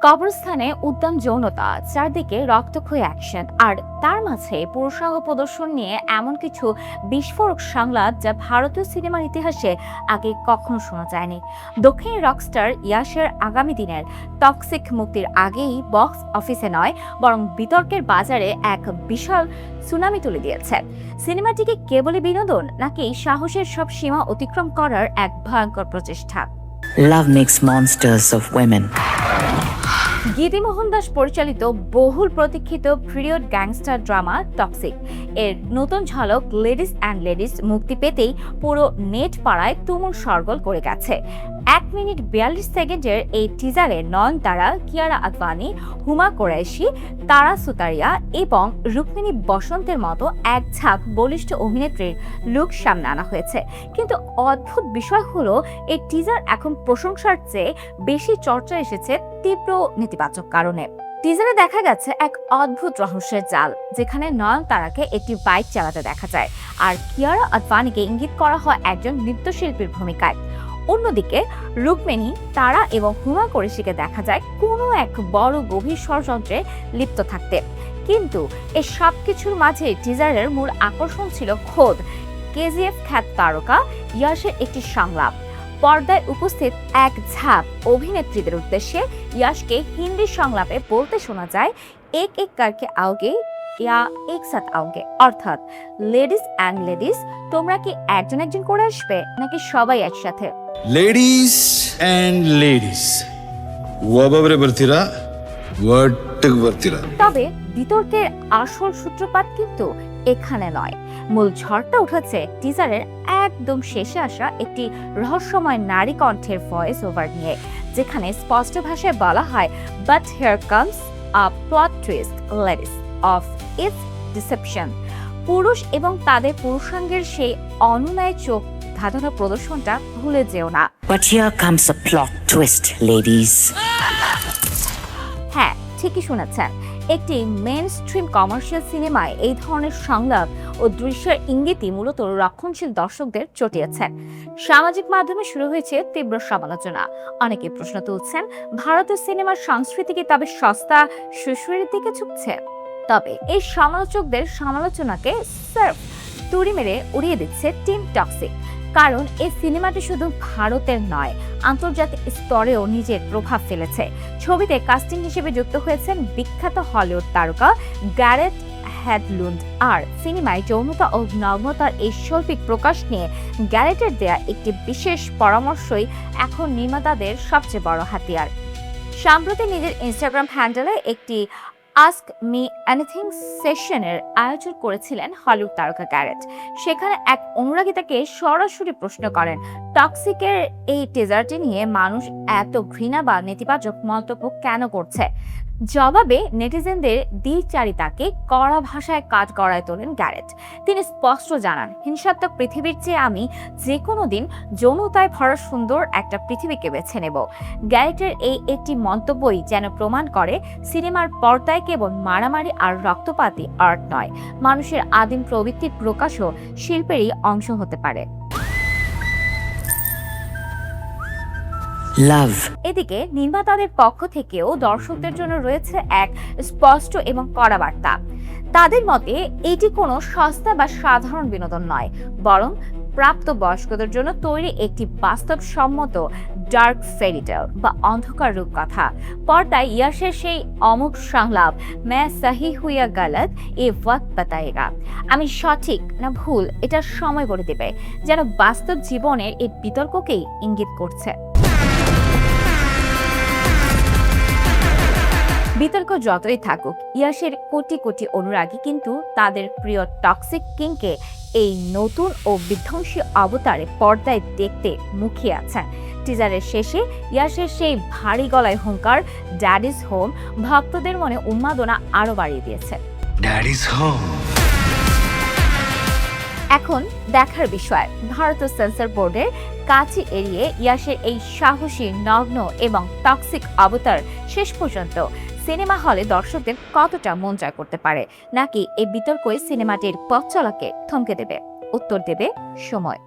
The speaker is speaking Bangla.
কবরস্থানে উদ্দাম যৌনতা, চারদিকে রক্তক্ষয়ী অ্যাকশন, আর তার মাঝে পুরুষাঙ্গ প্রদর্শন নিয়ে এমন কিছু বিস্ফোরক সংলাপ যা ভারতীয় সিনেমার ইতিহাসে আগে কখনো শোনা যায়নি। দক্ষিণী রকস্টার ইয়াশের আগামী দিনের টক্সিক মুক্তির আগেই বক্স অফিসে নয় বরং বিতর্কের বাজারে এক বিশাল সুনামি তুলে দিয়েছে। সিনেমাটি কি কেবলই বিনোদন নাকি সাহসের সব সীমা অতিক্রম করার এক ভয়ঙ্কর প্রচেষ্টা? Love makes monsters of women. গীতি মোহন দাস পরিচালিত বহুল প্রতীক্ষিত পিরিয়ড গ্যাংস্টার ড্রামা টক্সিক এর নতুন ঝলক লেডিস অ্যান্ড লেডিস মুক্তি পেতেই পুরো নেট পাড়ায় তুমুল সরগোল করে গেছে। 1 মিনিট 42 সেকেন্ডের এই টিজারে নয়নতারা, কিয়ারা আদভানি, হুমা কোরাইশি, তারা সুতারিয়া এবং রুক্মিণী বসন্তের মতো এক ঝাঁক বলিষ্ঠ অভিনেত্রীর লুক সামনে আনা হয়েছে। কিন্তু অদ্ভুত বিষয় হলো এই টিজার এখন প্রশংসার চেয়ে বেশি চর্চা এসেছে তীব্র নেতিবাচক কারণে। টিজারে দেখা গেছে এক অদ্ভুত রহস্যের জাল, যেখানে নয়নতারাকে একটি বাইক চালাতে দেখা যায় আর কিয়ারা আদভানিকে ইঙ্গিত করা হয় একজন নৃত্যশিল্পীর ভূমিকায়। অন্যদিকে রুক্মিণী, তারা এবং হুমা কোরেশিকে দেখা যায় কোনো এক বড় গভীর ষড়যন্ত্রে লিপ্ত থাকতে। কিন্তু এই সব কিছুর মাঝে টিজারের মূল আকর্ষণ ছিল খোদ কেজিএফ খ্যাত তারকা ইয়াশের একটি সংলাপ। পর্দায় উপস্থিত এক ঝাঁক অভিনেত্রীদের উদ্দেশ্যে ইয়াশকে হিন্দি সংলাপে বলতে শোনা যায়, এক এক কারকে আওগে ইয়া এক সাথ আওগে, অর্থাৎ লেডিস অ্যান্ড লেডিস, তোমরা কি একজন একজন করে আসবে নাকি সবাই একসাথে? ಲೇಡೀಸ್ ಆ್ಯಂಡ್ ಲೇಡೀಸ್ ಒಬ್ಬೊಬ್ಬರೇ ಬರ್ತೀರಾ, ಒಟ್ಟಿಗೆ ಬರ್ತೀರಾ? তবে বিতর্কের আসল সূত্রপাত কিন্তু এখানে নয়। মূল ঝড়টা উঠেছে টিজারের একদম শেষে আসা একটি রহস্যময় নারী কণ্ঠের ভয়েস ওভার নিয়ে, যেখানে স্পষ্ট ভাষায় বলা হয়, but here comes a plot twist, ladies of its deception. পুরুষ এবং তাদের পুরুষাঙ্গের সেই অনুনয় চোখ ধাঁধানো প্রদর্শনটা ভুলে যেও না। But here comes a plot twist, ladies. হ্যাঁ, ঠিকই শুনেছেন। একটি মেইন স্ট্রিম কমার্শিয়াল সিনেমায় এই ধরনের সংলাপ ও দৃশ্যের ইঙ্গিতই মূলত রক্ষণশীল দর্শকদের চটিয়েছেন। সামাজিক মাধ্যমে শুরু হয়েছে তীব্র সমালোচনা। অনেকে প্রশ্ন তুলছেন, ভারতীয় সিনেমার সংস্কৃতি কি তবে সস্তা সুশ্রীর দিকে ঝুঁকছে? তবে এই সমালোচকদের সমালোচনাকে সার্ফ তুড়ি মেরে উড়িয়ে দিচ্ছে টিম টক্সিক। কারণ এই সিনেমাটি শুধু ভারতের নয়, আন্তর্জাতিক স্তরেও নিজের প্রভাব ফেলেছে। ছবিতে কাস্টিং হিসেবে যুক্ত হয়েছেন বিখ্যাত হলিউড তারকা গ্যারেট হ্যাডলুন্ড। আর সিনেমায় যৌনতা ও নগ্নতার এই শৈল্পিক প্রকাশ নিয়ে গ্যারেটের দেয়া একটি বিশেষ পরামর্শই এখন নির্মাতাদের সবচেয়ে বড় হাতিয়ার। সম্প্রতি নিজের ইনস্টাগ্রাম হ্যান্ডেলে একটি আস্ক মি এনিথিং সেশনের আয়োজন করেছিলেন হলিউড তারকা গ্যারেট। সেখানে এক অনুরাগী তাকে সরাসরি প্রশ্ন করেন, টক্সিকের এই টিজারটি নিয়ে মানুষ এত ঘৃণা বা নেতিবাচক মন্তব্য কেন করছে? জবাবে নেটিজেনদের দ্বিচারিতাকে কড়া ভাষায় কাজ করায় তোলেন গ্যারেট। তিনি স্পষ্ট জানান, হিংসাত্মক পৃথিবীর চেয়ে আমি যে কোনো দিন যৌনতায় ভরা সুন্দর একটা পৃথিবীকে বেছে নেব। গ্যারেটের এই একটি মন্তব্যই যেন প্রমাণ করে সিনেমার পর্দায় কেবল মারামারি আর রক্তপাতই আর্ট নয়, মানুষের আদিম প্রবৃত্তির প্রকাশও শিল্পেরই অংশ হতে পারে। Love. এদিকে নির্মাতাদের পক্ষ থেকেও দর্শকদের জন্য রয়েছে এক স্পষ্ট এবং কড়া বার্তা। তাদের মতে এটি কোনো সস্তা বা সাধারণ বিনোদন নয়, বরং প্রাপ্তবয়স্কদের জন্য তৈরি একটি বাস্তবসম্মত ডার্ক ফেরিটেল বা অন্ধকার রূপকথা। পর্দায় ইয়াশের সেই অমুক সংলাপ, মে সহি হুইয়া গলত এ ওয়াক্ত বাতায়েগা, আমি সঠিক না ভুল এটা সময় বলে দেবে, যেন বাস্তব জীবনের এই বিতর্ককেই ইঙ্গিত করছে। বিতর্ক যতই থাকুক, ইয়াশের কোটি কোটি অনুরাগী কিন্তু তাদের প্রিয় টক্সিক কিংকে এই নতুন ও বিধ্বংসী অবতারে পর্দায় দেখতে মুখিয়ে আছেন। টিজারের শেষে ইয়াশের সেই ভারী গলায় হুঙ্কার, ড্যাড ইজ হোম, ভক্তদের মনে উন্মাদনা আরো বাড়িয়ে দিয়েছে। Dad is home. এখন দেখার বিষয়, ভারতীয় সেন্সর বোর্ডের কাছে এড়িয়ে ইয়াশের এই সাহসী, নগ্ন এবং টক্সিক অবতার শেষ পর্যন্ত সিনেমা হলে দর্শকদের কতটা মন জয় করতে পারে, নাকি এই বিতর্কই সিনেমাটির পথ চলাকে থমকে দেবে? উত্তর দেবে সময়।